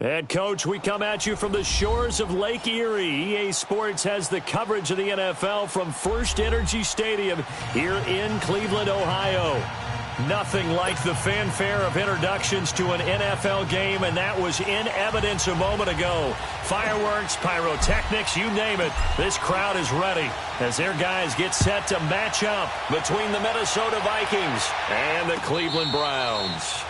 Head coach, we come at you from the shores of Lake Erie. EA Sports has the coverage of the NFL from First Energy Stadium here in Cleveland, Ohio. Nothing like the fanfare of introductions to an NFL game, and that was in evidence a moment ago. Fireworks, pyrotechnics, you name it. This crowd is ready as their guys get set to match up between the Minnesota Vikings and the Cleveland Browns.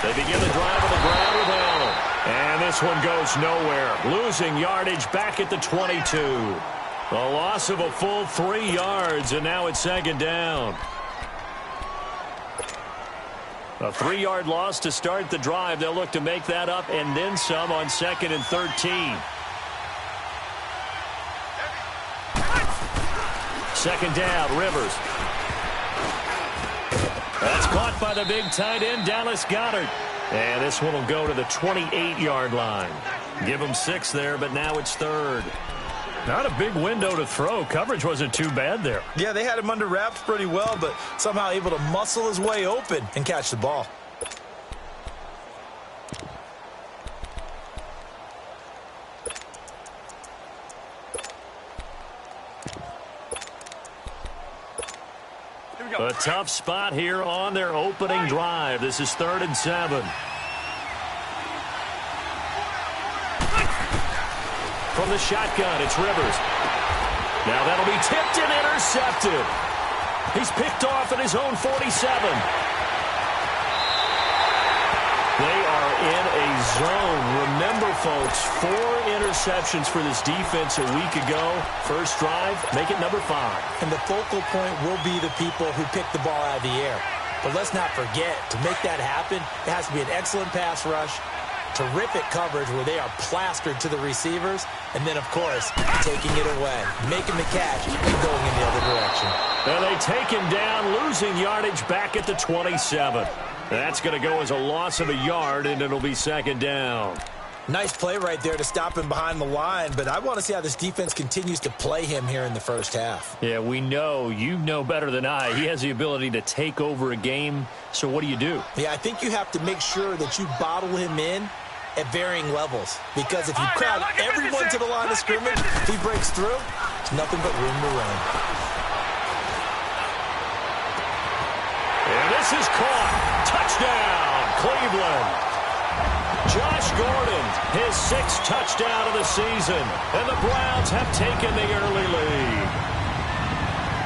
They begin the drive on the ground with Allen. And this one goes nowhere. Losing yardage back at the 22. A loss of a full 3 yards, and now it's second down. A 3-yard loss to start the drive. They'll look to make that up and then some on 2nd and 13. Second down, Rivers. That's caught by the big tight end, Dallas Goedert. And this one will go to the 28-yard line. Give him 6 there, but now it's 3rd. Not a big window to throw. Coverage wasn't too bad there. Yeah, they had him under wraps pretty well, but somehow able to muscle his way open and catch the ball. A tough spot here on their opening drive. This is 3rd and 7. From the shotgun, it's Rivers. Now that'll be tipped and intercepted. He's picked off at his own 47. They are in a zone. Remember, folks, 4 interceptions for this defense a week ago. First drive, make it number 5. And the focal point will be the people who pick the ball out of the air. But let's not forget, to make that happen, it has to be an excellent pass rush, terrific coverage where they are plastered to the receivers, and then, of course, taking it away, making the catch, and going in the other direction. And they take him down, losing yardage back at the 27. That's going to go as a loss of a yard, and it'll be second down. Nice play right there to stop him behind the line, but I want to see how this defense continues to play him here in the first half. Yeah, we know. You know better than I. He has the ability to take over a game, so what do you do? Yeah, I think you have to make sure that you bottle him in at varying levels, because if you crowd everyone to the line of scrimmage, if he breaks through, it's nothing but room to run. And this is caught. Touchdown, Cleveland. Josh Gordon, his 6th touchdown of the season. And the Browns have taken the early lead.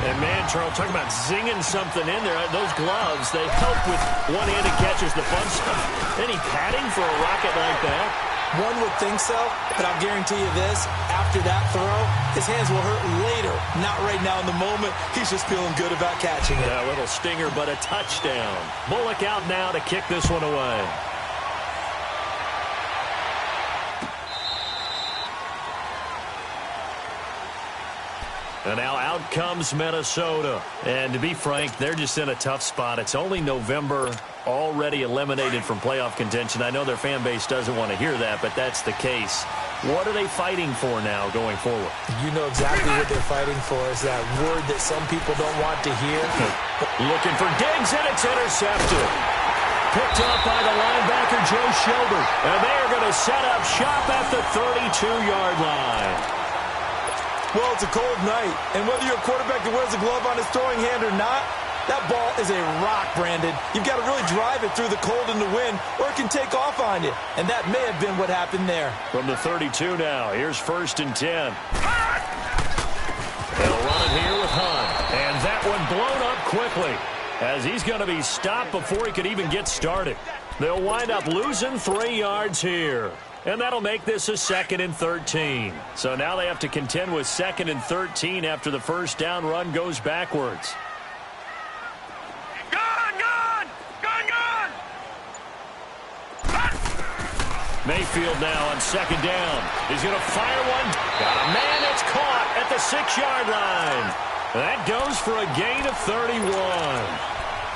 And, man, Charles, talking about zinging something in there. Those gloves, they help with one-handed catches, the fun stuff. Any padding for a rocket like that? One would think so, but I'll guarantee you this. After that throw, his hands will hurt later. Not right now in the moment. He's just feeling good about catching it. Yeah, a little stinger, but a touchdown. Bullock out now to kick this one away. And now out comes Minnesota. And to be frank, they're just in a tough spot. It's only November, already eliminated from playoff contention. I know their fan base doesn't want to hear that, but that's the case. What are they fighting for now going forward? You know exactly what they're fighting for. Is that word that some people don't want to hear. Looking for Diggs, and it's intercepted. Picked up by the linebacker, Joe Schobert. And they are going to set up shop at the 32-yard line. Well, it's a cold night, and whether you're a quarterback that wears a glove on his throwing hand or not, that ball is a rock, Brandon. You've got to really drive it through the cold and the wind, or it can take off on you. And that may have been what happened there. From the 32 now, here's 1st and 10. They'll run it here with Hunt. And that one blown up quickly, as he's going to be stopped before he could even get started. They'll wind up losing 3 yards here. And that'll make this a 2nd and 13. So now they have to contend with 2nd and 13 after the first down run goes backwards. Mayfield now on 2nd down. He's going to fire one. Got a man that's caught at the 6-yard line. That goes for a gain of 31.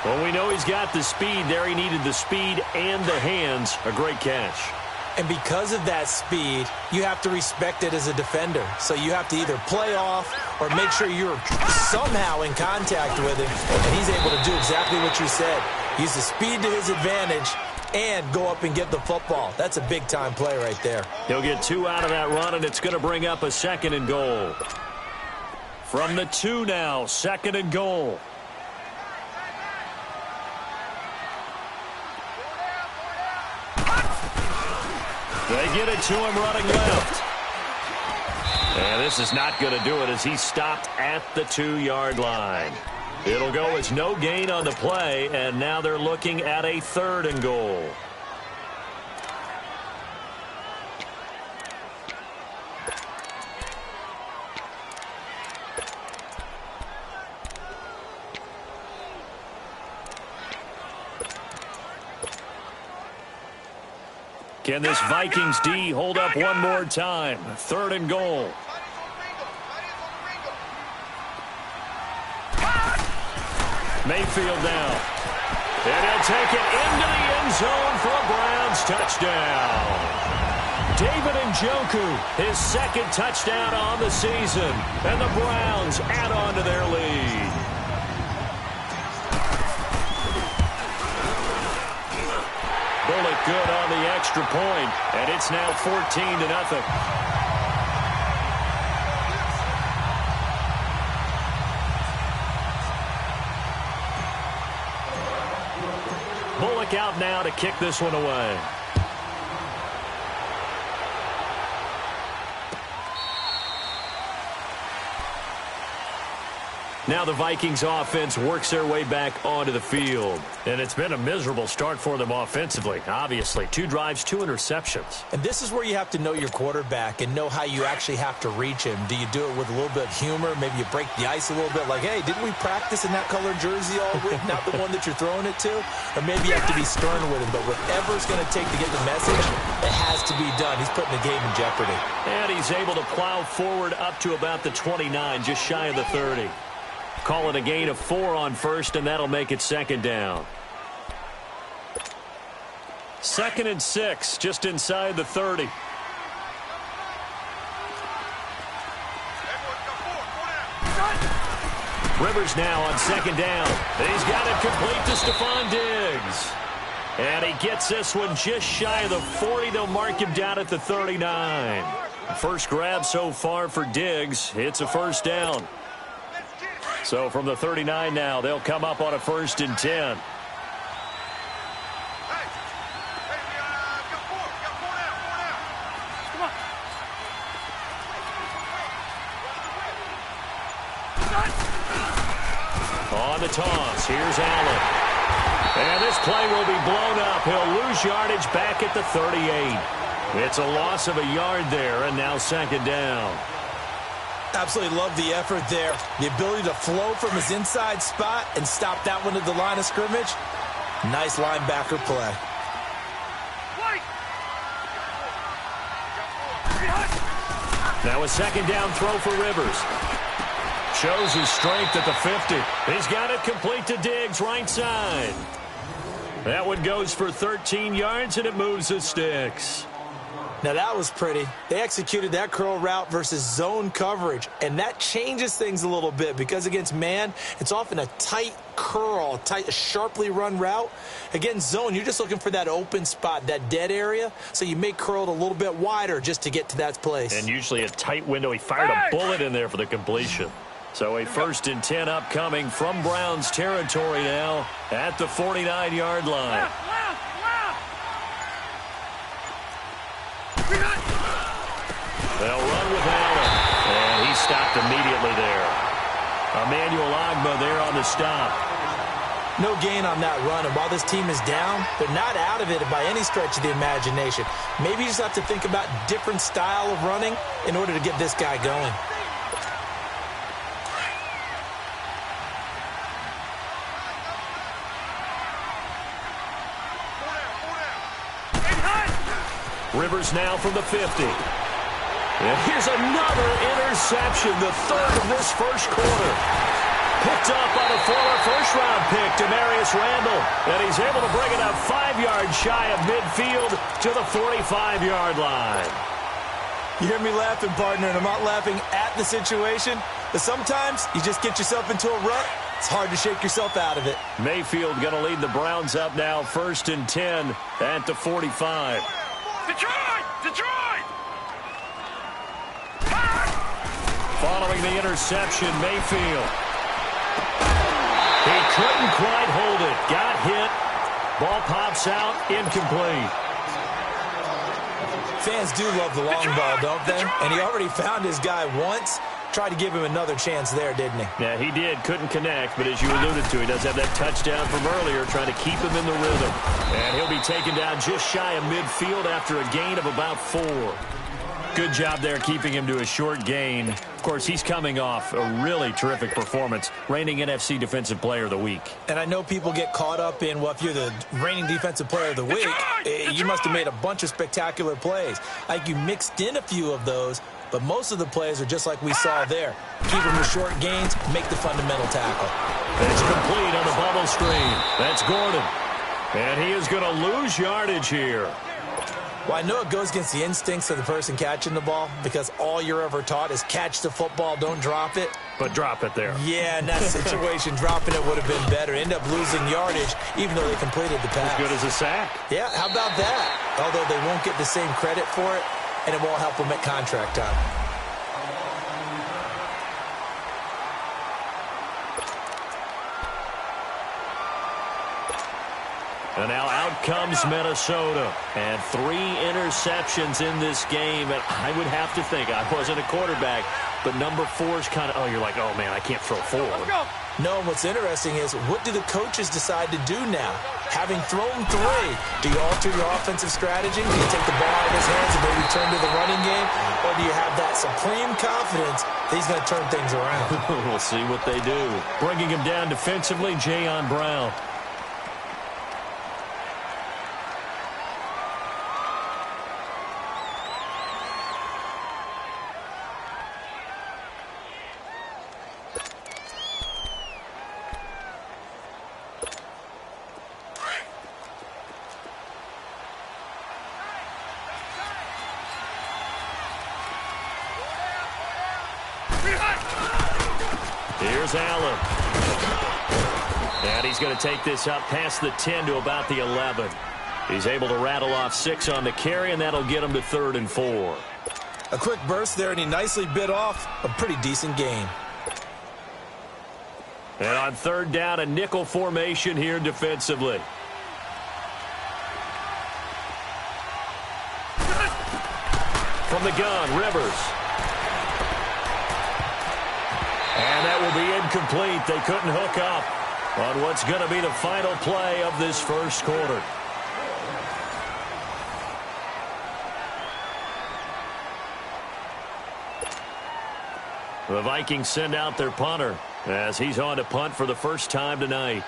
Well, we know he's got the speed there. He needed the speed and the hands. A great catch. And because of that speed, you have to respect it as a defender. So you have to either play off or make sure you're somehow in contact with him. And he's able to do exactly what you said. Use the speed to his advantage and go up and get the football. That's a big-time play right there. He'll get 2 out of that run, and it's going to bring up a 2nd and goal. From the 2 now, 2nd and goal. They get it to him running left. And this is not going to do it as he stopped at the 2-yard line. It'll go as no gain on the play, and now they're looking at a 3rd and goal. Can this Vikings D hold up one more time? 3rd and goal. Mayfield now. And he'll take it into the end zone for a Browns touchdown. David Njoku, his 2nd touchdown on the season. And the Browns add on to their lead. Bullet good on the extra point, and it's now 14-0. Bullock out now to kick this one away. Now the Vikings offense works their way back onto the field. And it's been a miserable start for them offensively, obviously. 2 drives, 2 interceptions. And this is where you have to know your quarterback and know how you actually have to reach him. Do you do it with a little bit of humor? Maybe you break the ice a little bit like, hey, didn't we practice in that colored jersey all week? Not the one that you're throwing it to? Or maybe you have to be stern with him. But whatever it's going to take to get the message, it has to be done. He's putting the game in jeopardy. And he's able to plow forward up to about the 29, just shy of the 30. Call it a gain of 4 on 1st, and that'll make it 2nd down. 2nd and 6, just inside the 30. Rivers now on 2nd down. He's got it complete to Stephon Diggs. And he gets this one just shy of the 40. They'll mark him down at the 39. First grab so far for Diggs. It's a 1st down. So from the 39 now, they'll come up on a 1st and 10. On the toss, here's Allen. And this play will be blown up. He'll lose yardage back at the 38. It's a loss of a yard there, and now 2nd down. Absolutely love the effort there. The ability to flow from his inside spot and stop that one at the line of scrimmage. Nice linebacker play. Now a 2nd down throw for Rivers. Shows his strength at the 50. He's got it complete to Diggs, right side. That one goes for 13 yards, and it moves the sticks. Now that was pretty. They executed that curl route versus zone coverage, and that changes things a little bit because against man, it's often a tight curl, a sharply run route. Against zone, you're just looking for that open spot, that dead area, so you make curl a little bit wider just to get to that place. And usually a tight window. He fired a bullet in there for the completion. So a 1st and 10 upcoming from Browns territory now at the 49-yard line. They'll run with Allen, and he stopped immediately there. Emmanuel Ogbah there on the stop. No gain on that run, and while this team is down, they're not out of it by any stretch of the imagination. Maybe you just have to think about different style of running in order to get this guy going. Rivers now from the 50. And here's another interception, the third of this first quarter. Picked up by the former first-round pick, Demarius Randall. And he's able to bring it up 5 yards shy of midfield to the 45-yard line. You hear me laughing, partner, and I'm not laughing at the situation, but sometimes you just get yourself into a rut. It's hard to shake yourself out of it. Mayfield going to lead the Browns up now, 1st and 10 at the 45. Detroit! Detroit! Following the interception, Mayfield. He couldn't quite hold it. Got hit. Ball pops out. Incomplete. Fans do love the long ball, don't they? And he already found his guy once. Tried to give him another chance there, didn't he? Yeah, he did. Couldn't connect, but as you alluded to, he does have that touchdown from earlier, trying to keep him in the rhythm. And he'll be taken down just shy of midfield after a gain of about 4. Good job there keeping him to a short gain. Of course, he's coming off a really terrific performance, reigning NFC Defensive Player of the Week. And I know people get caught up in, well, if you're the reigning Defensive Player of the Week, you must have made a bunch of spectacular plays. Like you mixed in a few of those, but most of the plays are just like we saw there. Keep them to short gains, make the fundamental tackle. It's complete on the bubble screen. That's Gordon. And he is going to lose yardage here. Well, I know it goes against the instincts of the person catching the ball because all you're ever taught is catch the football, don't drop it. But drop it there. Yeah, in that situation, dropping it would have been better. End up losing yardage even though they completed the pass. As good as a sack. Yeah, how about that? Although they won't get the same credit for it, and it won't help them at contract time. And now out comes Minnesota. And 3 interceptions in this game. And I would have to think, I wasn't a quarterback, but number 4 is kind of, oh, you're like, oh, man, I can't throw 4. No, and what's interesting is, what do the coaches decide to do now? Having thrown 3, do you alter your offensive strategy? Do you take the ball out of his hands and maybe turn to the running game? Or do you have that supreme confidence that he's going to turn things around? We'll see what they do. Bringing him down defensively, Jayon Brown. Here's Allen. And he's going to take this up past the 10 to about the 11. He's able to rattle off 6 on the carry, and that'll get him to 3rd and 4. A quick burst there, and he nicely bit off a pretty decent gain. And on 3rd down, a nickel formation here defensively. From the gun, Rivers. And that will be incomplete. They couldn't hook up on what's going to be the final play of this first quarter. The Vikings send out their punter as he's on to punt for the first time tonight.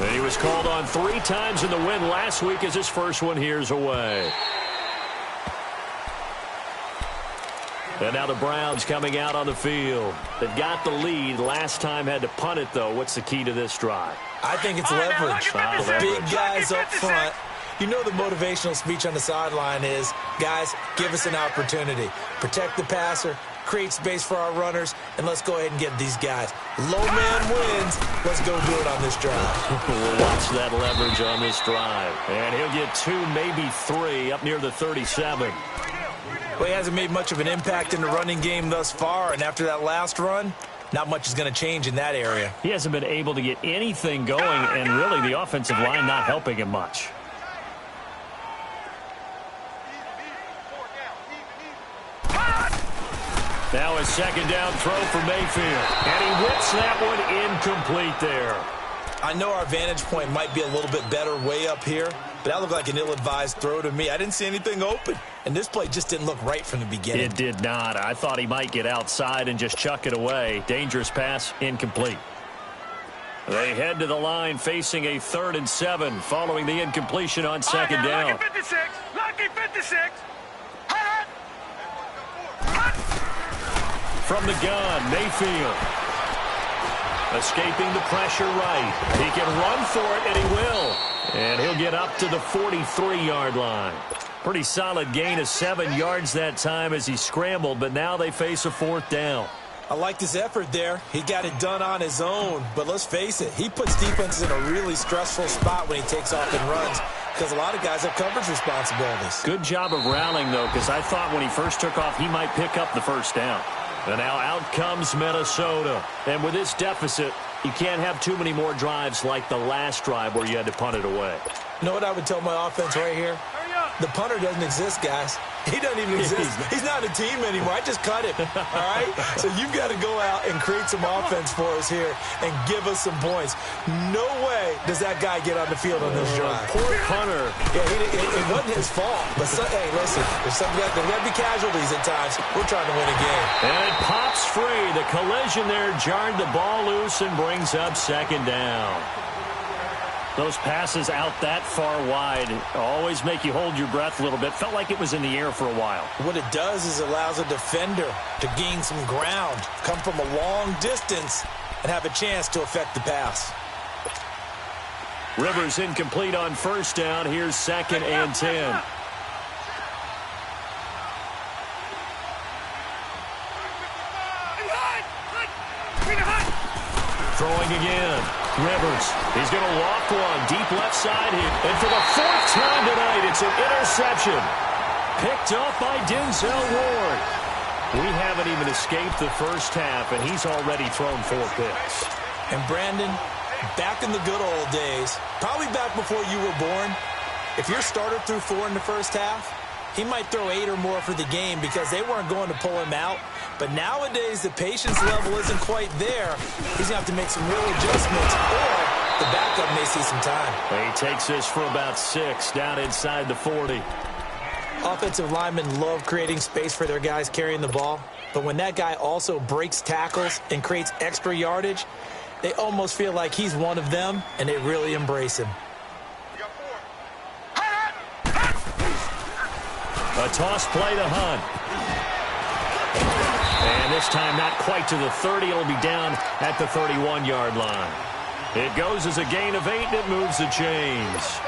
And he was called on 3 times in the win last week as his first one here's away. And now the Browns coming out on the field. They've got the lead. Last time had to punt it, though. What's the key to this drive? I think it's leverage. Big guys up front. You know the motivational speech on the sideline is, guys, give us an opportunity. Protect the passer, create space for our runners, and let's go ahead and get these guys. Low man wins. Let's go do it on this drive. We'll watch that leverage on this drive. And he'll get 2, maybe 3, up near the 37. Well, he hasn't made much of an impact in the running game thus far, and after that last run, not much is going to change in that area. He hasn't been able to get anything going, and really the offensive line not helping him much. Now a 2nd down throw for Mayfield, and he whips that one incomplete there. I know our vantage point might be a little bit better way up here, but that looked like an ill-advised throw to me. I didn't see anything open, and this play just didn't look right from the beginning. It did not. I thought he might get outside and just chuck it away. Dangerous pass, incomplete. They head to the line facing a 3rd and 7 following the incompletion on second down. Lucky 56. Lucky 56. From the gun, Mayfield. Escaping the pressure right. He can run for it, and he will. And he'll get up to the 43-yard line. Pretty solid gain of 7 yards that time as he scrambled, but now they face a 4th down. I liked his effort there. He got it done on his own. But let's face it, he puts defenses in a really stressful spot when he takes off and runs because a lot of guys have coverage responsibilities. Good job of rallying, though, because I thought when he first took off, he might pick up the 1st down. And now out comes Minnesota. And with this deficit, you can't have too many more drives like the last drive where you had to punt it away. You know what I would tell my offense right here? The punter doesn't exist, guys. He doesn't even exist. He's not a team anymore. I just cut him, all right? So you've got to go out and create some offense for us here and give us some points. No way does that guy get on the field on this drive. Poor punter. Yeah, it wasn't his fault. But, hey, listen, there's got to be casualties at times. We're trying to win a game. And it pops free. The collision there jarred the ball loose and brings up 2nd down. Those passes out that far wide always make you hold your breath a little bit. Felt like it was in the air for a while. What it does is it allows a defender to gain some ground, come from a long distance, and have a chance to affect the pass. Rivers incomplete on 1st down. Here's 2nd and 10. Throwing again. Rivers. He's going to loft one. Deep left side here. And for the 4th time tonight, it's an interception. Picked off by Denzel Ward. We haven't even escaped the first half, and he's already thrown 4 picks. And Brandon, back in the good old days, probably back before you were born, if your starter threw 4 in the first half, he might throw 8 or more for the game because they weren't going to pull him out. But nowadays, the patience level isn't quite there. He's going to have to make some real adjustments, or the backup may see some time. He takes this for about 6 down inside the 40. Offensive linemen love creating space for their guys carrying the ball. But when that guy also breaks tackles and creates extra yardage, they almost feel like he's one of them, and they really embrace him. A toss play to Hunt. And this time not quite to the 30. It'll be down at the 31-yard line. It goes as a gain of 8, and it moves the chains.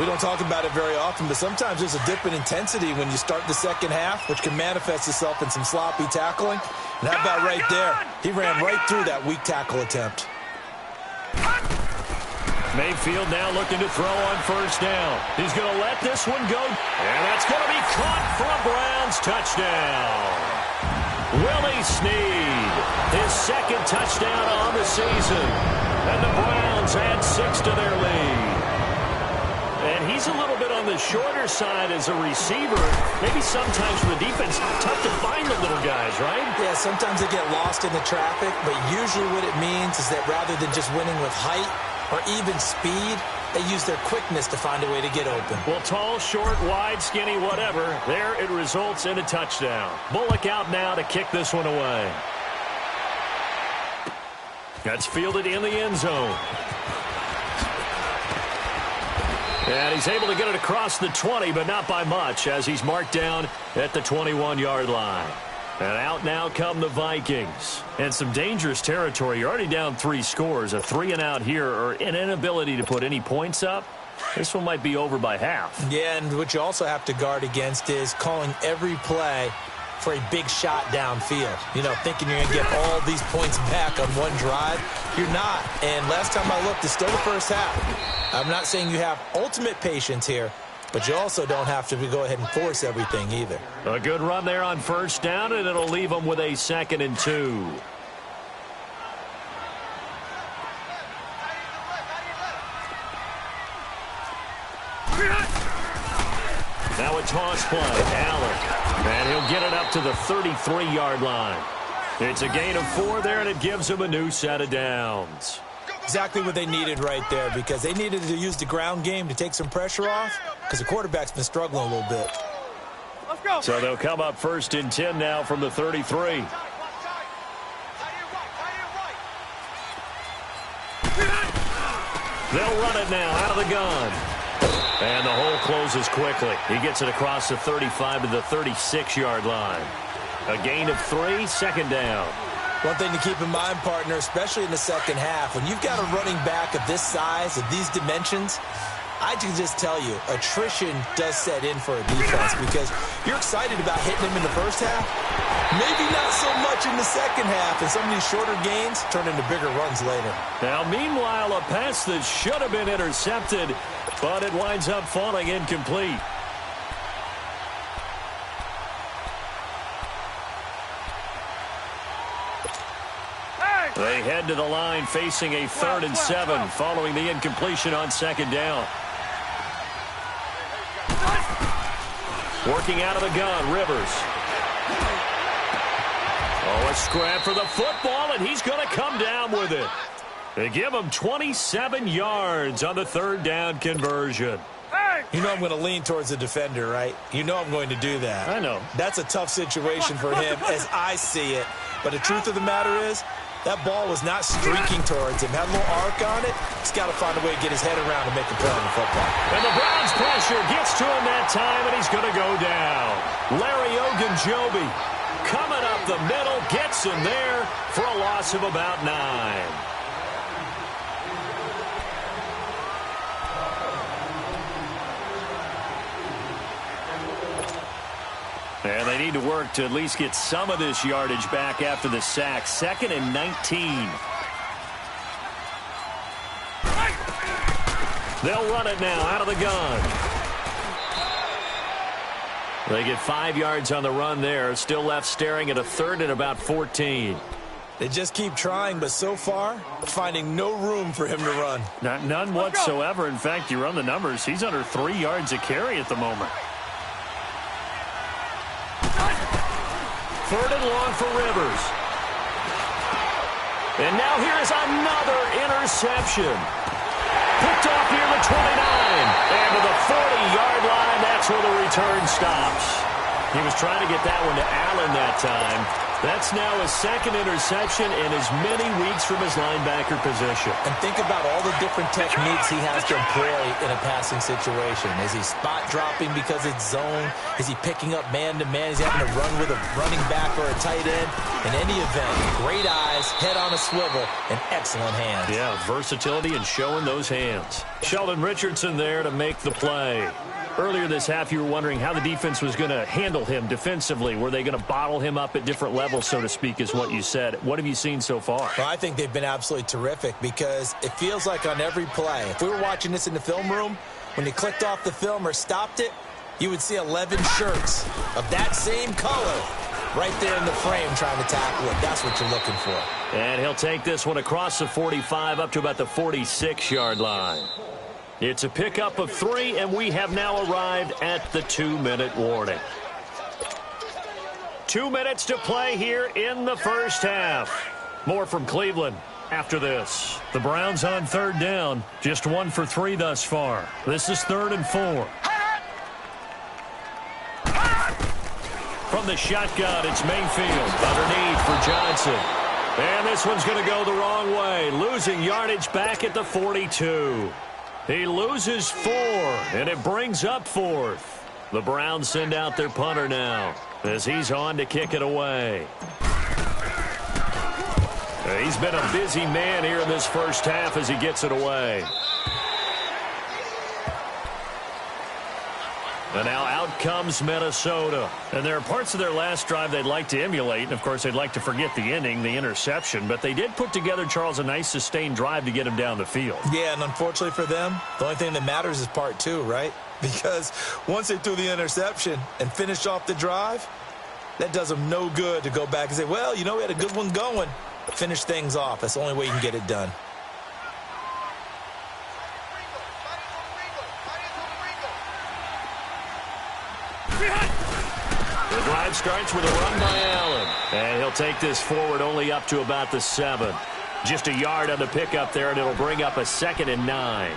We don't talk about it very often, but sometimes there's a dip in intensity when you start the second half, which can manifest itself in some sloppy tackling. And how about right there? He ran right through that weak tackle attempt. Mayfield now looking to throw on 1st down. He's going to let this one go. And that's going to be caught for a Browns touchdown. Willie Snead, his 2nd touchdown on the season. And the Browns add 6 to their lead. And he's a little bit on the shorter side as a receiver. Maybe sometimes for the defense, tough to find the little guys, right? Yeah, sometimes they get lost in the traffic, but usually what it means is that rather than just winning with height or even speed, they use their quickness to find a way to get open. Well, tall, short, wide, skinny, whatever, there it results in a touchdown. Bullock out now to kick this one away. That's fielded in the end zone. And he's able to get it across the 20, but not by much, as he's marked down at the 21-yard line. And out now come the Vikings. And some dangerous territory. You're already down 3 scores. A 3-and-out here, or an inability to put any points up. This one might be over by half. Yeah, and what you also have to guard against is calling every play for a big shot downfield. You know, thinking you're going to get all these points back on one drive. You're not. And last time I looked, it's still the first half. I'm not saying you have ultimate patience here, but you also don't have to go ahead and force everything either. A good run there on 1st down, and it'll leave them with a 2nd and 2. Now a toss play. Allen. And he'll get it up to the 33-yard line. It's a gain of 4 there, and it gives him a new set of downs. Exactly what they needed right there, because they needed to use the ground game to take some pressure off, because the quarterback's been struggling a little bit. Let's go. So they'll come up 1st and 10 now from the 33. They'll run it now out of the gun. And the hole closes quickly. He gets it across the 35 to the 36-yard line. A gain of 3, second down. One thing to keep in mind, partner, especially in the second half, when you've got a running back of this size, of these dimensions, I can just tell you, attrition does set in for a defense because you're excited about hitting him in the first half. Maybe not so much in the second half, and some of these shorter gains turn into bigger runs later. Now, meanwhile, a pass that should have been intercepted, but it winds up falling incomplete. They head to the line facing a 3rd and 7 following the incompletion on second down. Working out of the gun, Rivers. Oh, a scrap for the football, and he's going to come down with it. They give him 27 yards on the 3rd down conversion. You know I'm going to lean towards the defender, right? You know I'm going to do that. I know. That's a tough situation for him as I see it. But the truth of the matter is, that ball was not streaking towards him. Had a little arc on it. He's got to find a way to get his head around and make a play on the football. And the Browns pressure gets to him that time, and he's going to go down. Larry Ogunjobi coming up the middle, gets him there for a loss of about 9. And they need to work to at least get some of this yardage back after the sack. 2nd and 19. They'll run it now out of the gun. They get 5 yards on the run there. Still left staring at a 3rd and about 14. They just keep trying, but so far, finding no room for him to run. None whatsoever. In fact, you run the numbers. He's under 3 yards a carry at the moment. 3rd and long for Rivers. And now here's another interception. Picked off near the 29. And to the 40-yard line, that's where the return stops. He was trying to get that one to Allen that time. That's now his 2nd interception in as many weeks from his linebacker position. And think about all the different techniques he has to employ in a passing situation. Is he spot dropping because it's zone? Is he picking up man-to-man? Is he having to run with a running back or a tight end? In any event, great eyes, head on a swivel, and excellent hands. Yeah, versatility and showing those hands. Sheldon Richardson there to make the play. Earlier this half, you were wondering how the defense was going to handle him defensively. Were they going to bottle him up at different levels, so to speak, is what you said. What have you seen so far? Well, I think they've been absolutely terrific because it feels like on every play, if we were watching this in the film room, when you clicked off the film or stopped it, you would see 11 shirts of that same color right there in the frame trying to tackle it. That's what you're looking for. And he'll take this one across the 45 up to about the 46-yard line. It's a pickup of 3, and we have now arrived at the 2-minute warning. 2 minutes to play here in the first half. More from Cleveland after this. The Browns on 3rd down. Just 1 for 3 thus far. This is 3rd and 4. From the shotgun, it's Mayfield underneath for Johnson. And this one's going to go the wrong way. Losing yardage back at the 42. He loses 4, and it brings up 4th. The Browns send out their punter now as he's on to kick it away. He's been a busy man here in this first half as he gets it away. And now out comes Minnesota. And there are parts of their last drive they'd like to emulate. And, of course, they'd like to forget the ending, the interception. But they did put together, Charles, a nice sustained drive to get him down the field. Yeah, and unfortunately for them, the only thing that matters is part 2, right? Because once they threw the interception and finished off the drive, that does them no good to go back and say, well, you know, we had a good one going. Finish things off. That's the only way you can get it done. The drive starts with a run by Allen. And he'll take this forward only up to about the 7. Just a yard on the pickup there, and it'll bring up a 2nd and 9.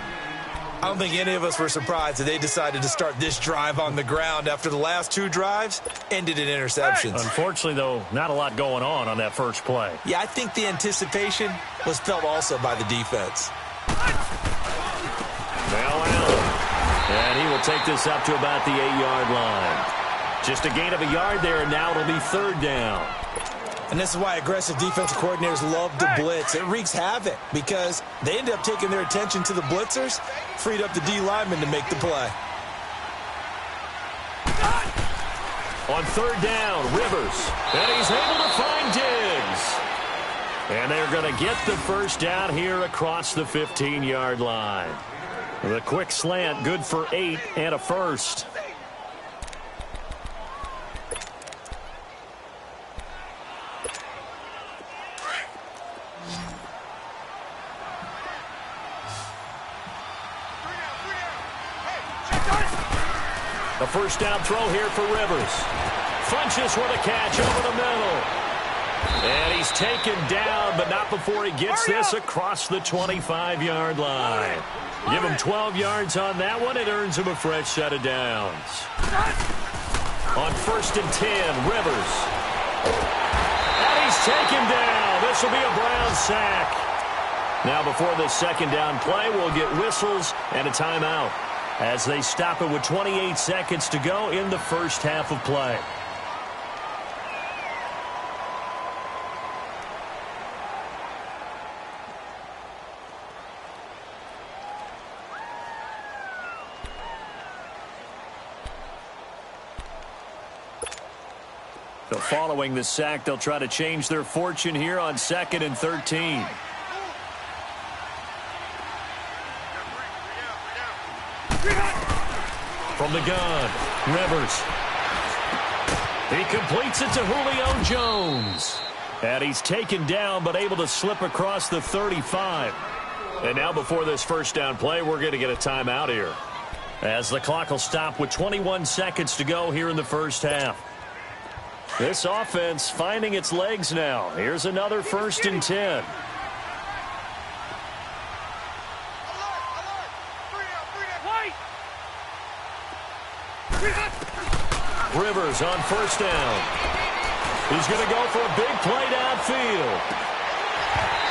I don't think any of us were surprised that they decided to start this drive on the ground after the last 2 drives ended in interceptions. Unfortunately, though, not a lot going on that first play. Yeah, I think the anticipation was felt also by the defense. And he will take this up to about the 8-yard line. Just a gain of a yard there, and now it'll be 3rd down. And this is why aggressive defensive coordinators love to blitz. It wreaks havoc because they end up taking their attention to the blitzers, freed up the D lineman to make the play. On 3rd down, Rivers. And he's able to find Diggs. And they're going to get the first down here across the 15-yard line. The quick slant, good for 8 and a first. A first down throw here for Rivers. Funches with a catch over the middle. And he's taken down, but not before he gets this across the 25-yard line. Give him 12 yards on that one. It earns him a fresh set of downs. On 1st and 10, Rivers. And he's taken down. This will be a Brown sack. Now before this 2nd down play, we'll get whistles and a timeout as they stop it with 28 seconds to go in the first half of play. So following the sack, they'll try to change their fortune here on 2nd and 13. From the gun, Rivers. He completes it to Julio Jones. And he's taken down but able to slip across the 35. And now before this first down play, we're going to get a timeout here, as the clock will stop with 21 seconds to go here in the first half. This offense finding its legs now. Here's another 1st and 10. Rivers on 1st down. He's going to go for a big play downfield.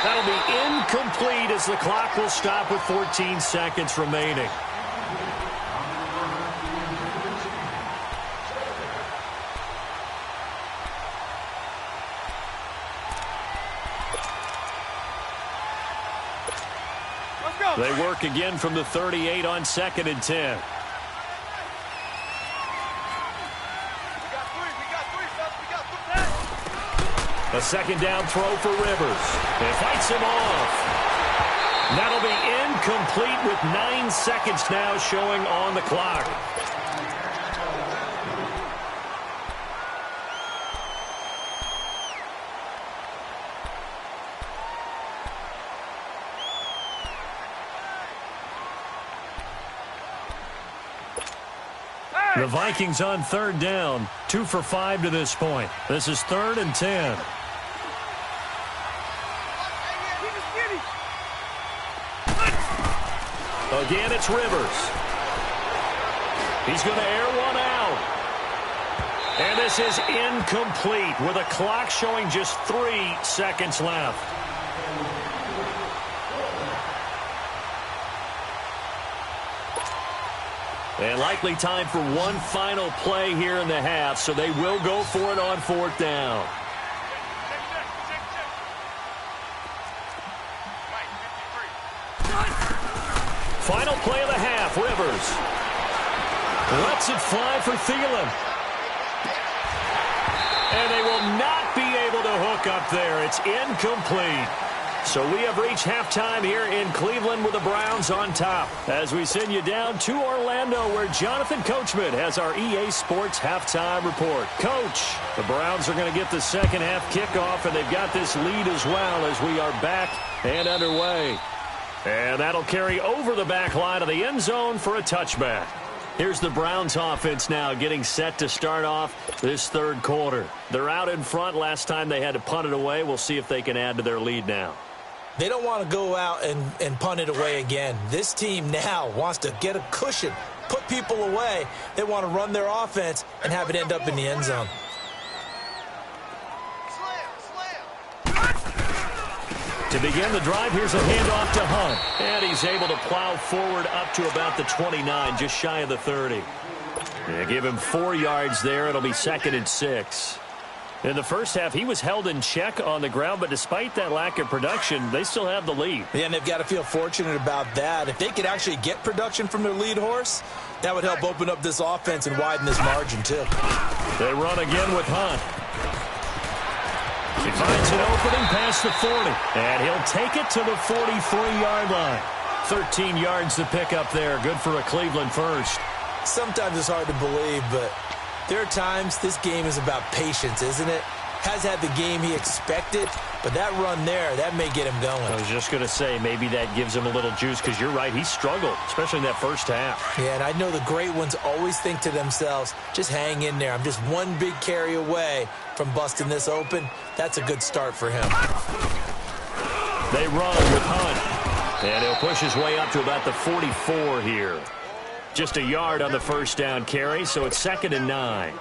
That'll be incomplete as the clock will stop with 14 seconds remaining. They work again from the 38 on 2nd and 10. A 2nd down throw for Rivers. It fights him off. That'll be incomplete with 9 seconds now showing on the clock. The Vikings on 3rd down, 2 for 5 to this point. This is 3rd and 10. Again, it's Rivers. He's going to air one out. And this is incomplete with a clock showing just 3 seconds left. And likely time for one final play here in the half, so they will go for it on 4th down. Final play of the half, Rivers. Lets it fly for Thielen. And they will not be able to hook up there. It's incomplete. So we have reached halftime here in Cleveland with the Browns on top, as we send you down to Orlando, where Jonathan Coachman has our EA Sports halftime report. Coach, the Browns are going to get the second half kickoff, and they've got this lead as well as we are back and underway. And that'll carry over the back line of the end zone for a touchback. Here's the Browns offense now getting set to start off this 3rd quarter. They're out in front. Last time they had to punt it away. We'll see if they can add to their lead now. They don't want to go out and punt it away again. This team now wants to get a cushion, put people away. They want to run their offense and have it end up in the end zone. To begin the drive, here's a handoff to Hunt. And he's able to plow forward up to about the 29, just shy of the 30. Yeah, give him 4 yards there. It'll be 2nd and 6. In the first half, he was held in check on the ground, but despite that lack of production, they still have the lead. Yeah, and they've got to feel fortunate about that. If they could actually get production from their lead horse, that would help open up this offense and widen this margin, too. They run again with Hunt. He finds an opening past the 40, and he'll take it to the 43-yard line. 13 yards to pick up there. Good for a Cleveland first. Sometimes it's hard to believe, but there are times this game is about patience, isn't it? Has had the game he expected, but that run there, that may get him going. I was just going to say, maybe that gives him a little juice, because you're right, he struggled, especially in that first half. Yeah, and I know the great ones always think to themselves, just hang in there. I'm just one big carry away from busting this open. That's a good start for him. They run with Hunt, and he'll push his way up to about the 44 here. Just a yard on the first down carry, so it's 2nd and 9.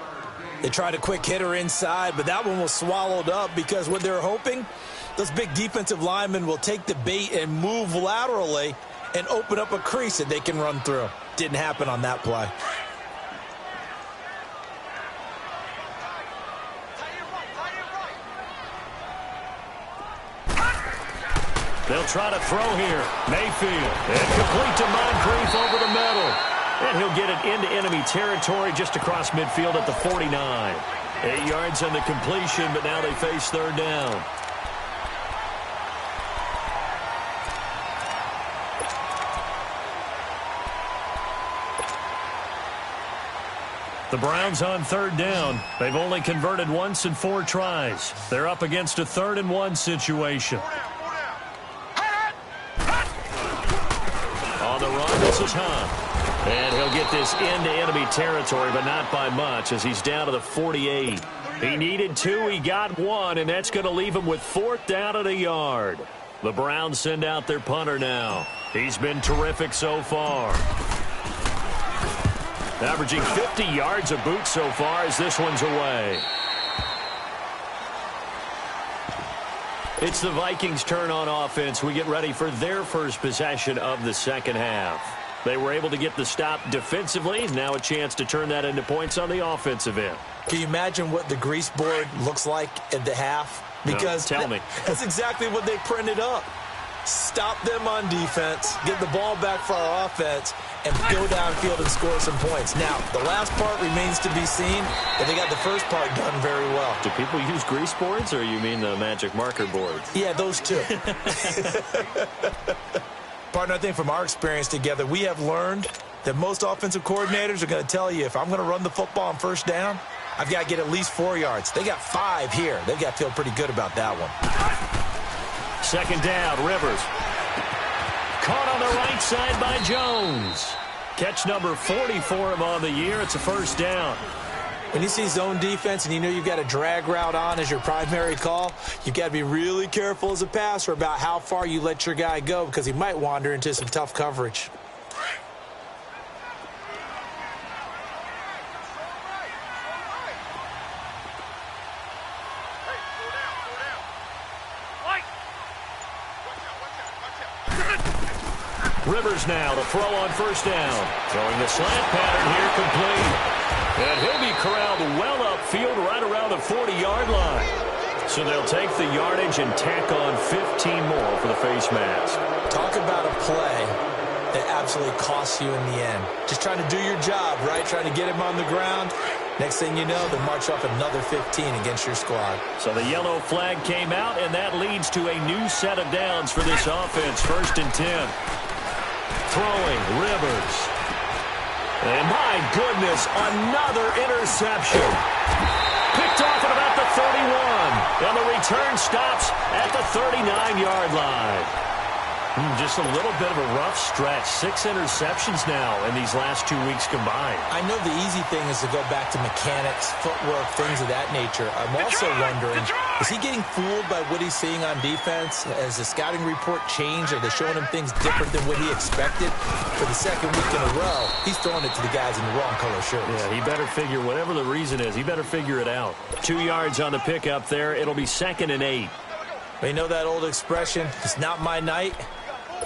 They tried a quick hitter inside, but that one was swallowed up because what they're hoping, those big defensive linemen will take the bait and move laterally and open up a crease that they can run through. Didn't happen on that play. They'll try to throw here. Mayfield. And complete to Moncrief over the middle. And he'll get it into enemy territory just across midfield at the 49. 8 yards on the completion, but now they face 3rd down. The Browns on 3rd down. They've only converted once in 4 tries. They're up against a 3rd and 1 situation. On the run, this is Hunt. And he'll get this into enemy territory, but not by much, as he's down to the 48. He needed 2, he got 1, and that's going to leave him with 4th down at a yard. The Browns send out their punter now. He's been terrific so far. Averaging 50 yards a boot so far as this one's away. It's the Vikings' turn on offense. We get ready for their first possession of the second half. They were able to get the stop defensively. Now a chance to turn that into points on the offensive end. Can you imagine what the grease board looks like at the half? Because no, tell me. That's exactly what they printed up. Stop them on defense, get the ball back for our offense, and go downfield and score some points. Now, the last part remains to be seen, but they got the first part done very well. Do people use grease boards, or you mean the magic marker boards? Yeah, those two. Partner, I think from our experience together, we have learned that most offensive coordinators are going to tell you, if I'm going to run the football on first down, I've got to get at least 4 yards. They got 5 here. They've got to feel pretty good about that one. 2nd down, Rivers. Caught on the right side by Jones. Catch number 40 for him on the year. It's a first down. When you see zone defense and you know you've got a drag route on as your primary call, you've got to be really careful as a passer about how far you let your guy go, because he might wander into some tough coverage. Rivers now to throw on first down. Throwing the slant pattern here complete. And he'll be corralled well upfield right around the 40-yard line. So they'll take the yardage and tack on 15 more for the face mask. Talk about a play that absolutely costs you in the end. Just trying to do your job, right? Trying to get him on the ground. Next thing you know, they'll march off another 15 against your squad. So the yellow flag came out, and that leads to a new set of downs for this offense. 1st and 10. Throwing, Rivers. And my goodness, another interception. Picked off at about the 31. And the return stops at the 39-yard line. Just a little bit of a rough stretch. 6 interceptions now in these last 2 weeks combined. I know the easy thing is to go back to mechanics, footwork, things of that nature. I'm also wondering, is he getting fooled by what he's seeing on defense? Has the scouting report changed? Are they showing him things different than what he expected? For the second week in a row, he's throwing it to the guys in the wrong color shirts. Yeah, he better figure, whatever the reason is, he better figure it out. 2 yards on the pickup there. It'll be 2nd and 8. You know that old expression, it's not my night?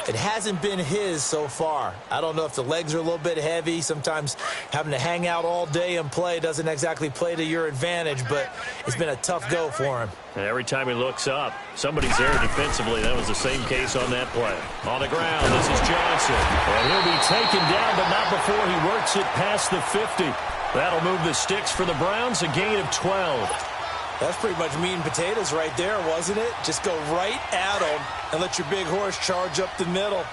It hasn't been his so far. I don't know if the legs are a little bit heavy. Sometimes having to hang out all day and play doesn't exactly play to your advantage, but it's been a tough go for him. And every time he looks up, somebody's there defensively. That was the same case on that play. On the ground, this is Johnson. And he'll be taken down, but not before he works it past the 50. That'll move the sticks for the Browns, a gain of 12. That's pretty much meat and potatoes right there, wasn't it? Just go right at them and let your big horse charge up the middle.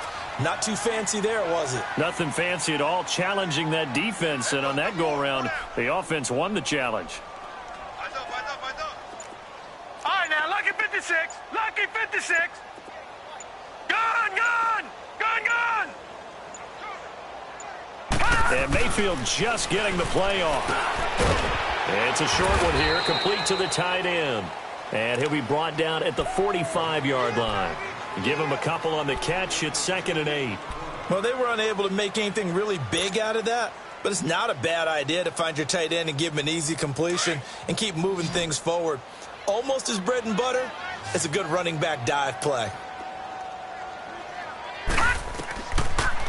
Not too fancy there, was it? Nothing fancy at all, challenging that defense. And on that go-around, the offense won the challenge. All right, now, lucky 56. Lucky 56. Gun, gun. Gun, gun. And Mayfield just getting the play off. It's a short one here, complete to the tight end. And he'll be brought down at the 45-yard line. Give him a couple on the catch. It's 2nd and 8. Well, they were unable to make anything really big out of that, but it's not a bad idea to find your tight end and give him an easy completion and keep moving things forward. Almost his bread and butter. It's a good running back dive play.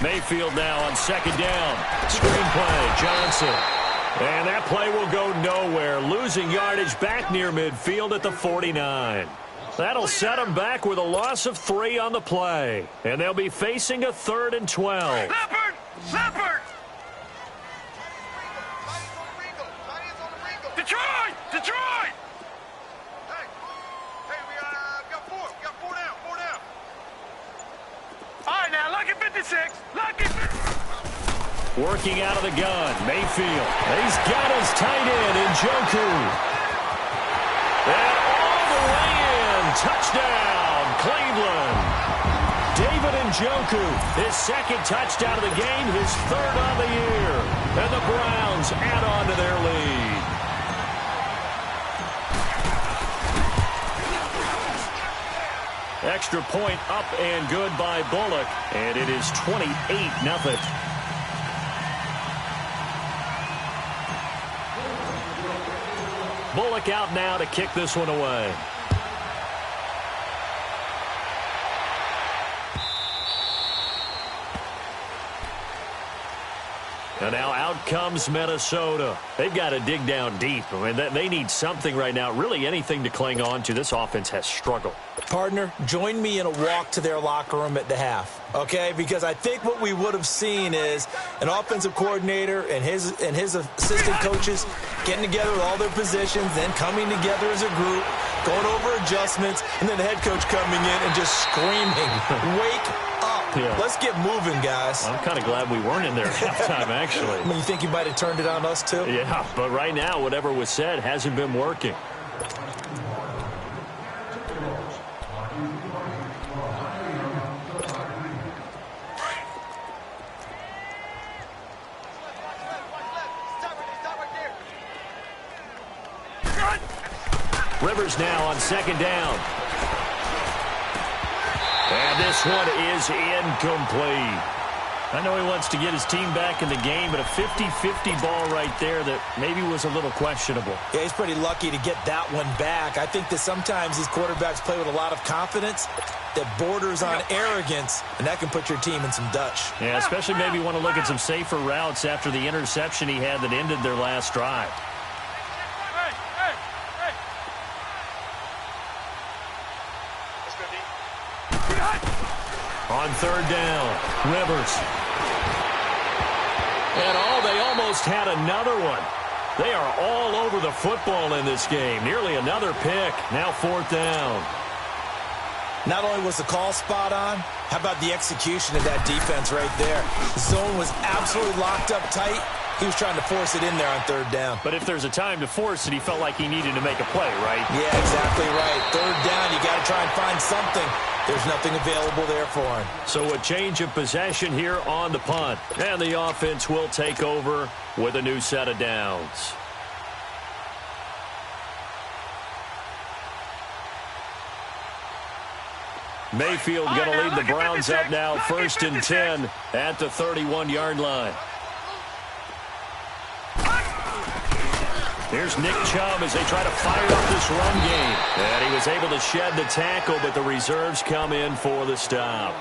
Mayfield now on 2nd down. Screen play, Johnson. And that play will go nowhere. Losing yardage back near midfield at the 49. That'll set them back with a loss of 3 on the play. And they'll be facing a 3rd and 12. Leopard! Leopard! Detroit! Detroit! Hey, we got 4. We got 4 down. 4 down. All right, now, lucky 56. Lucky 56. Working out of the gun, Mayfield. He's got his tight end in Njoku. And all the way in. Touchdown, Cleveland. David Njoku, his 2nd touchdown of the game, his 3rd on the year. And the Browns add on to their lead. Extra point up and good by Bullock. And it is 28-0. Bullock out now to kick this one away. And now out comes Minnesota. They've got to dig down deep. I mean, they need something right now, really anything to cling on to. This offense has struggled. Partner, join me in a walk to their locker room at the half, okay? Because I think what we would have seen is an offensive coordinator and his assistant coaches getting together with all their positions, then coming together as a group, going over adjustments, and then the head coach coming in and just screaming, wake up. Yeah. Let's get moving, guys. I'm kind of glad we weren't in there at halftime, actually. I mean, you think you might have turned it on us, too? Yeah, but right now, whatever was said hasn't been working. Rivers now on 2nd down. And this one is incomplete. I know he wants to get his team back in the game, but a 50-50 ball right there that maybe was a little questionable. Yeah, he's pretty lucky to get that one back. I think that sometimes these quarterbacks play with a lot of confidence that borders on arrogance, and that can put your team in some Dutch. Yeah, especially maybe want to look at some safer routes after the interception he had that ended their last drive. On 3rd down, Rivers. And they almost had another one. They are all over the football in this game. Nearly another pick. Now 4th down. Not only was the call spot on, how about the execution of that defense right there? The zone was absolutely locked up tight. He was trying to force it in there on 3rd down. But if there's a time to force it, he felt like he needed to make a play, right? Yeah, exactly right. 3rd down, you got to try and find something. There's nothing available there for him. So a change of possession here on the punt. And the offense will take over with a new set of downs. Mayfield going to lead the Browns up now, 1st and 10 at the 31-yard line. Here's Nick Chubb as they try to fire up this run game. And he was able to shed the tackle, but the reserves come in for the stop.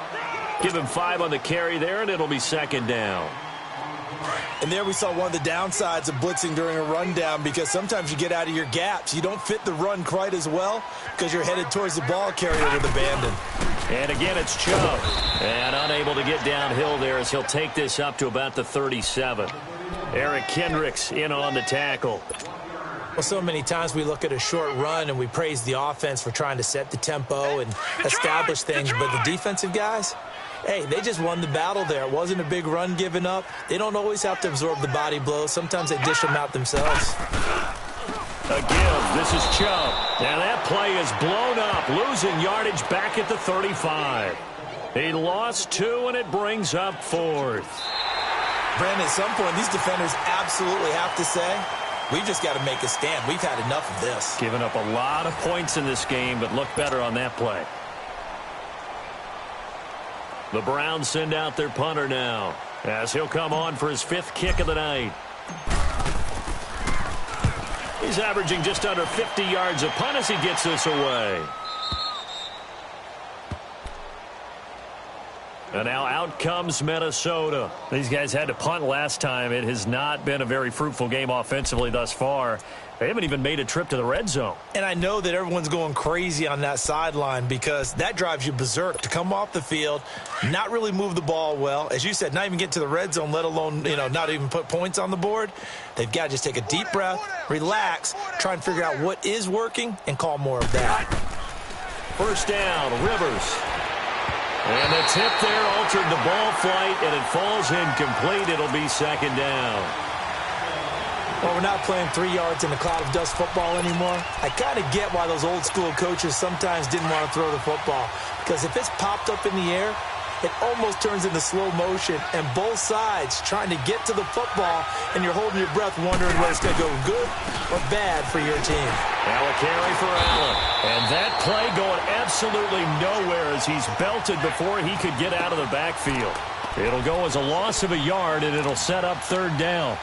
Give him 5 on the carry there, and it'll be second down. And there we saw one of the downsides of blitzing during a rundown, because sometimes you get out of your gaps. You don't fit the run quite as well because you're headed towards the ball carrier with abandon. And again, it's Chubb. And unable to get downhill there as he'll take this up to about the 37. Eric Kendricks in on the tackle. Well, so many times we look at a short run and we praise the offense for trying to set the tempo and establish things, but the defensive guys, hey, they just won the battle there. It wasn't a big run given up. They don't always have to absorb the body blows. Sometimes they dish them out themselves. A give. This is Chubb. Now that play is blown up, losing yardage back at the 35. He lost 2, and it brings up 4th. Brandon, at some point, these defenders absolutely have to say, we've just got to make a stand. We've had enough of this. Giving up a lot of points in this game, but look better on that play. The Browns send out their punter now, as he'll come on for his 5th kick of the night. He's averaging just under 50 yards a punt as he gets this away. And now out comes Minnesota. These guys had to punt last time. It has not been a very fruitful game offensively thus far. They haven't even made a trip to the red zone. And I know that everyone's going crazy on that sideline because that drives you berserk to come off the field, not really move the ball well. As you said, not even get to the red zone, let alone, not even put points on the board. They've got to just take a deep breath, relax, try and figure out what is working, and call more of that. First down, Rivers. And the tip there altered the ball flight, and it falls incomplete. It'll be second down. Well, we're not playing 3 yards in a cloud of dust football anymore. I kind of get why those old school coaches sometimes didn't want to throw the football. Because if it's popped up in the air, it almost turns into slow motion. And both sides trying to get to the football, and you're holding your breath wondering whether it's going to go good or bad for your team. Now a carry for Allen. And that play going absolutely nowhere as he's belted before he could get out of the backfield. It'll go as a loss of a yard, and it'll set up third down.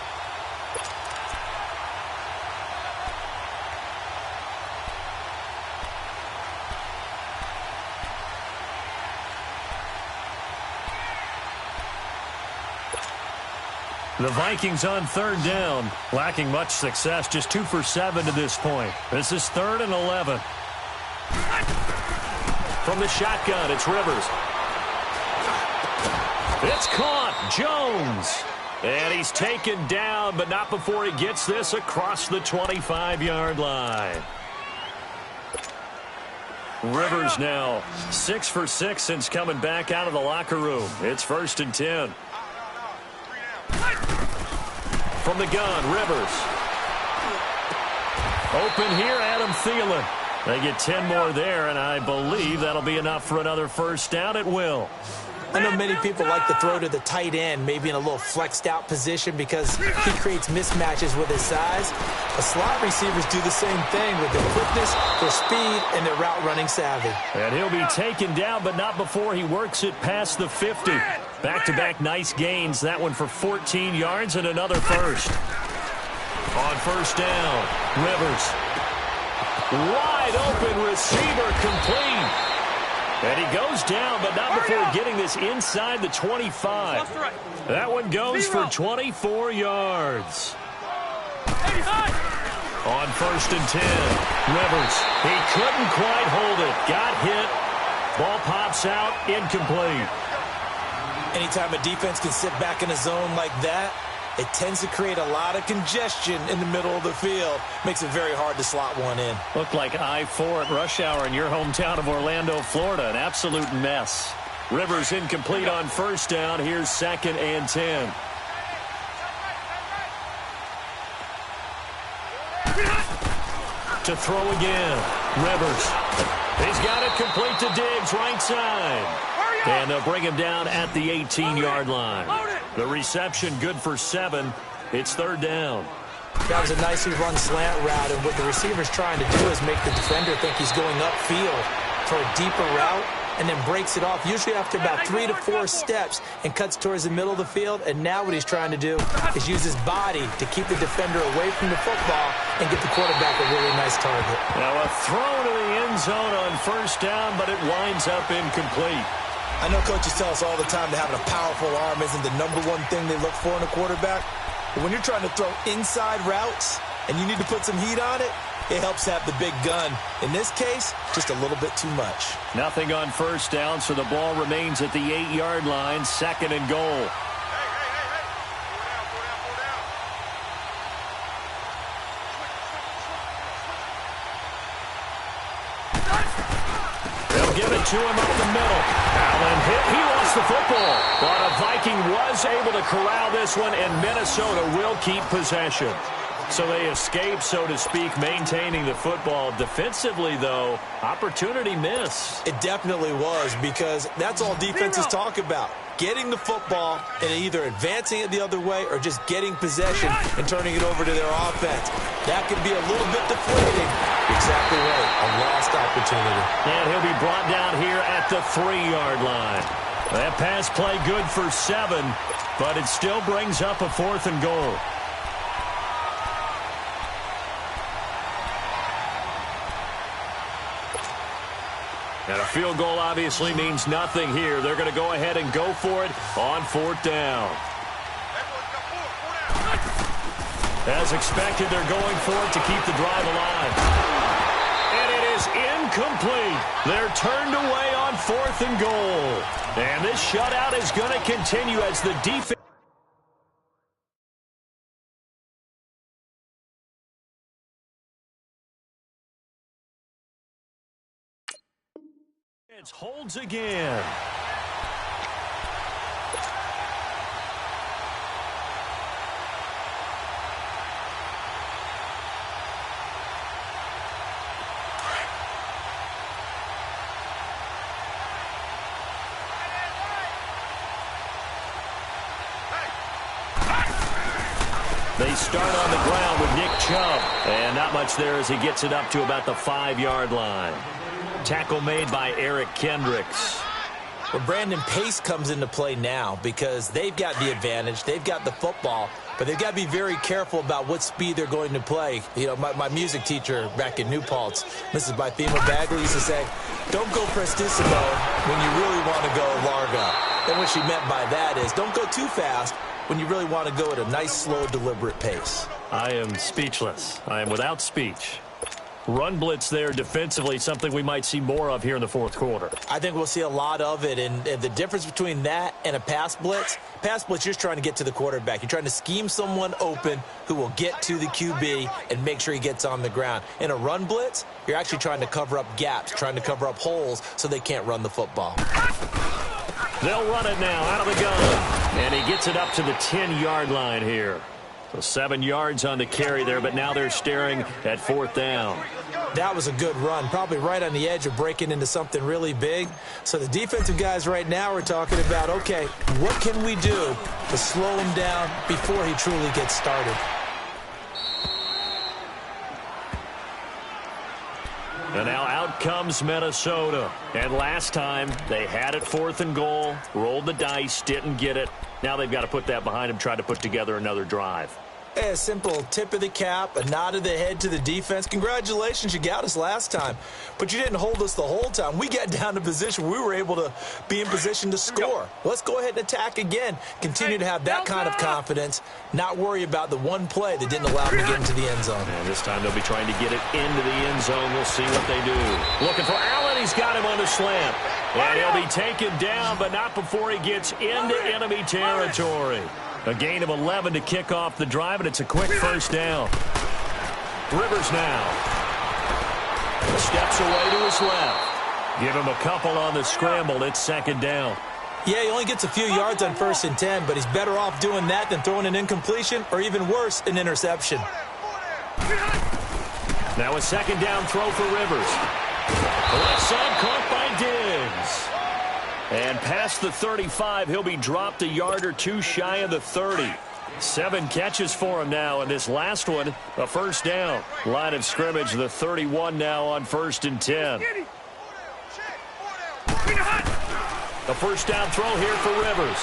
The Vikings on third down, lacking much success, just 2 for 7 to this point. This is 3rd and 11. From the shotgun, it's Rivers. It's caught, Jones. And he's taken down, but not before he gets this across the 25-yard line. Rivers now 6 for 6 since coming back out of the locker room. It's 1st and 10. From the gun, Rivers. Open here, Adam Thielen. They get 10 more there, and I believe that'll be enough for another first down. It will. I know many people like to throw to the tight end, maybe in a little flexed out position because he creates mismatches with his size. The slot receivers do the same thing with their quickness, their speed, and their route running savvy. And he'll be taken down, but not before he works it past the 50. Back-to-back nice gains. That one for 14 yards and another first. On first down, Rivers. Wide open receiver complete. And he goes down, but not before getting this inside the 25. That one goes for 24 yards. On 1st and 10, Rivers. He couldn't quite hold it. Got hit. Ball pops out, incomplete. Anytime a defense can sit back in a zone like that, it tends to create a lot of congestion in the middle of the field. Makes it very hard to slot one in. Looked like I-4 at rush hour in your hometown of Orlando, Florida. An absolute mess. Rivers incomplete on first down. Here's 2nd and 10. To throw again. Rivers. He's got it complete to Diggs, right side. And they'll bring him down at the 18-yard line. The reception good for 7. It's 3rd down. That was a nicely run slant route, and what the receiver's trying to do is make the defender think he's going upfield for a deeper route. and then breaks it off, usually after about 3 to 4 steps, and cuts towards the middle of the field. And now what he's trying to do is use his body to keep the defender away from the football and get the quarterback a really nice target. Now a throw to the end zone on first down, but it winds up incomplete. I know coaches tell us all the time that having a powerful arm isn't the #1 thing they look for in a quarterback. But when you're trying to throw inside routes and you need to put some heat on it, it helps have the big gun. In this case, just a little bit too much. Nothing on first down, so the ball remains at the 8-yard line, 2nd and goal. Give it to him up the middle. Allen hit. He lost the football. But a Viking was able to corral this one, and Minnesota will keep possession. So they escape, so to speak, maintaining the football. Defensively, though, opportunity miss. It definitely was, because that's all defenses talk about. Getting the football and either advancing it the other way or just getting possession and turning it over to their offense. That could be a little bit deflating. Exactly right. A lost opportunity. And he'll be brought down here at the 3-yard line. That pass play good for 7, but it still brings up a 4th and goal. And a field goal obviously means nothing here. They're going to go ahead and go for it on 4th down. As expected, they're going for it to keep the drive alive. And it is incomplete. They're turned away on 4th and goal. And this shutout is going to continue as the defense holds again. They start on the ground with Nick Chubb. And not much there as he gets it up to about the 5-yard line. Tackle made by Eric Kendricks. Well, Brandon, pace comes into play now because they've got the advantage. They've got the football, but they've got to be very careful about what speed they're going to play. You know, my music teacher back in New Paltz, Mrs. Bythema Bagley, used to say, don't go prestissimo when you really want to go largo. And what she meant by that is don't go too fast when you really want to go at a nice, slow, deliberate pace. I am speechless. I am without speech. Run blitz there defensively, something we might see more of here in the 4th quarter. I think we'll see a lot of it, and the difference between that and a pass blitz, you're just trying to get to the quarterback. You're trying to scheme someone open who will get to the QB and make sure he gets on the ground. In a run blitz, you're actually trying to cover up gaps, trying to cover up holes so they can't run the football. They'll run it now out of the gun, and he gets it up to the 10-yard line here. So 7 yards on the carry there, but now they're staring at 4th down. That was a good run, probably right on the edge of breaking into something really big. So the defensive guys right now are talking about, okay, what can we do to slow him down before he truly gets started? And now out comes Minnesota. And last time they had it 4th and goal, rolled the dice, didn't get it. Now they've got to put that behind them, try to put together another drive. A simple tip of the cap, a nod of the head to the defense. Congratulations, you got us last time. But you didn't hold us the whole time. We got down to position. We were able to be in position to score. Let's go ahead and attack again. Continue to have that kind of confidence. Not worry about the one play that didn't allow them to get into the end zone. And this time they'll be trying to get it into the end zone. We'll see what they do. Looking for Allen. He's got him on the slant. And he'll be taken down, but not before he gets into enemy territory. A gain of 11 to kick off the drive, and it's a quick first down. Rivers now. Steps away to his left. Give him a couple on the scramble. It's 2nd down. Yeah, he only gets a few yards on 1st and 10, but he's better off doing that than throwing an incompletion or even worse, an interception. Now a 2nd down throw for Rivers. The left side caught by Diggs. And past the 35, he'll be dropped a yard or two shy of the 30. 7 catches for him now, and this last one, a first down. Line of scrimmage, the 31 now on 1st and 10. A first down throw here for Rivers.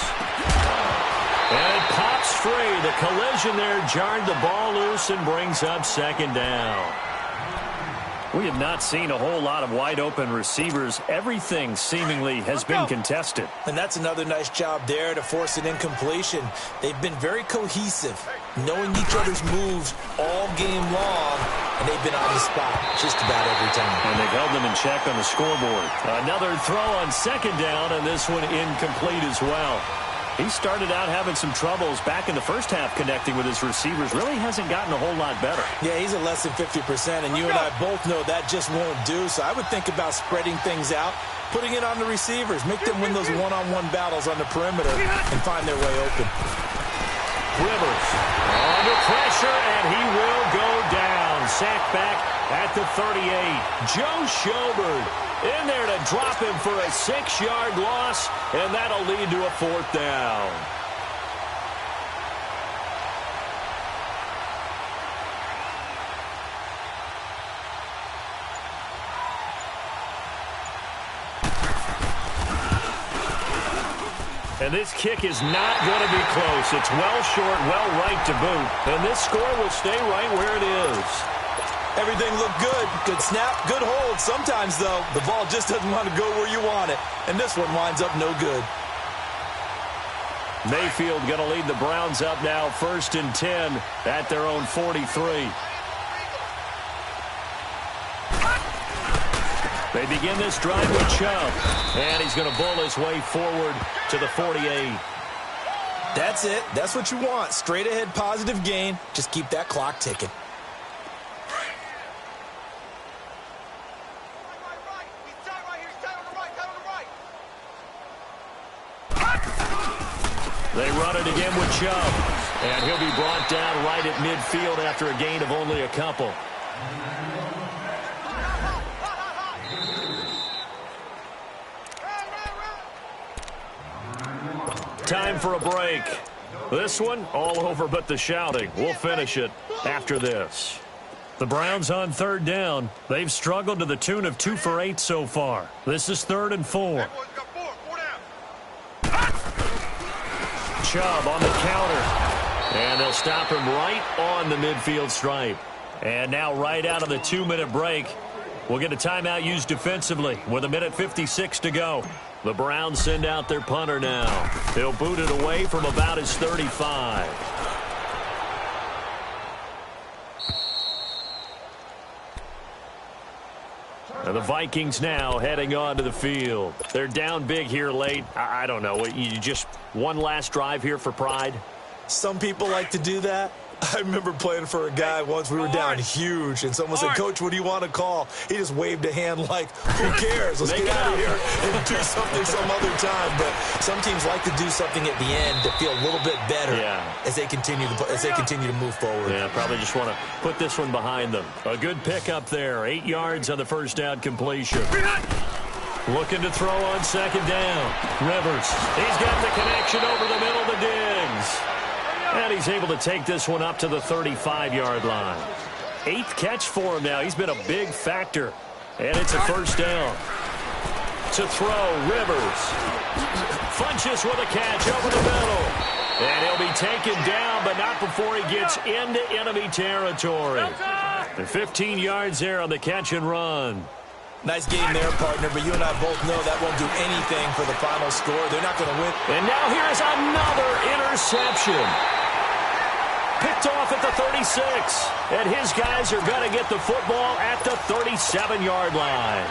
And it pops free. The collision there jarred the ball loose and brings up second down. We have not seen a whole lot of wide-open receivers. Everything seemingly has been contested. And that's another nice job there to force an incompletion. They've been very cohesive, knowing each other's moves all game long, and they've been on the spot just about every time. And they've held them in check on the scoreboard. Another throw on second down, and this one incomplete as well. He started out having some troubles back in the first half connecting with his receivers. Really hasn't gotten a whole lot better. Yeah, he's at less than 50%, and you and I both know that just won't do. So I would think about spreading things out, putting it on the receivers, make them win those one-on-one battles on the perimeter and find their way open. Rivers under pressure, and he will go down. Sacked back at the 38. Joe Schobert in there to drop him for a 6-yard loss, and that'll lead to a fourth down. And this kick is not going to be close. It's well short, well right to boot. And this score will stay right where it is. Everything looked good. Good snap, good hold. Sometimes, though, the ball just doesn't want to go where you want it. And this one winds up no good. Mayfield going to lead the Browns up now, 1st and 10 at their own 43. They begin this drive with Chubb. And he's going to bull his way forward to the 48. That's it. That's what you want. Straight ahead positive gain. Just keep that clock ticking. They run it again with Chubb. And he'll be brought down right at midfield after a gain of only a couple. Time for a break. This one, all over but the shouting. We'll finish it after this. The Browns on 3rd down. They've struggled to the tune of 2 for 8 so far. This is 3rd and 4. Chubb on the counter. And they'll stop him right on the midfield stripe. And now right out of the 2-minute break, we'll get a timeout used defensively with 1:56 to go. The Browns send out their punter now. He'll boot it away from about his 35. And the Vikings now heading onto the field. They're down big here late. I don't know. You just one last drive here for pride? Some people like to do that. I remember playing for a guy once. We were down huge, and someone said, "Coach, what do you want to call?" He just waved a hand like, "Who cares? Let's get out of here and do something some other time." But some teams like to do something at the end to feel a little bit better as they continue to move forward. Yeah, probably just want to put this one behind them. A good pickup there. 8 yards on the first down completion. Looking to throw on second down. Rivers. He's got the connection over the middle to Diggs. And he's able to take this one up to the 35-yard line. 8th catch for him now. He's been a big factor. And it's a first down. To throw, Rivers. Funches with a catch over the middle. And he'll be taken down, but not before he gets into enemy territory. And 15 yards there on the catch and run. Nice game there, partner, but you and I both know that won't do anything for the final score. They're not going to win. And now here's another interception. Picked off at the 36. And his guys are going to get the football at the 37-yard line.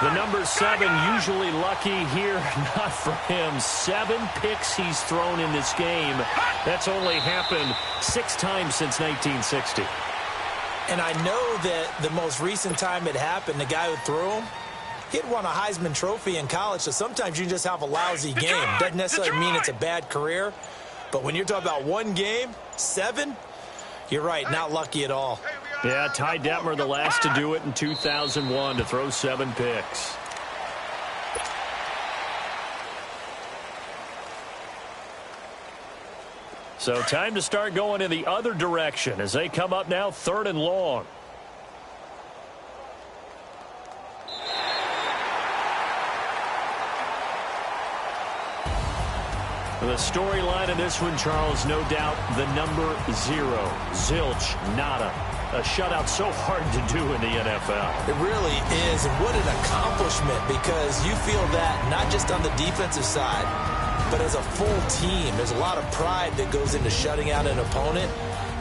The number 7 usually lucky here. Not for him. 7 picks he's thrown in this game. That's only happened 6 times since 1960. And I know that the most recent time it happened, the guy who threw him, he had won a Heisman Trophy in college, so sometimes you just have a lousy game. Doesn't necessarily mean it's a bad career, but when you're talking about one game, 7, you're right, not lucky at all. Yeah, Ty Detmer, the last to do it in 2001, to throw 7 picks. So time to start going in the other direction as they come up now 3rd and long. The storyline in this one, Charles, no doubt the number 0. Zilch, nada. A shutout so hard to do in the NFL. It really is, and what an accomplishment, because you feel that not just on the defensive side, but as a full team. There's a lot of pride that goes into shutting out an opponent.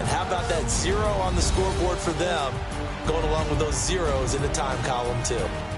And how about that 0 on the scoreboard for them, going along with those zeros in the time column too.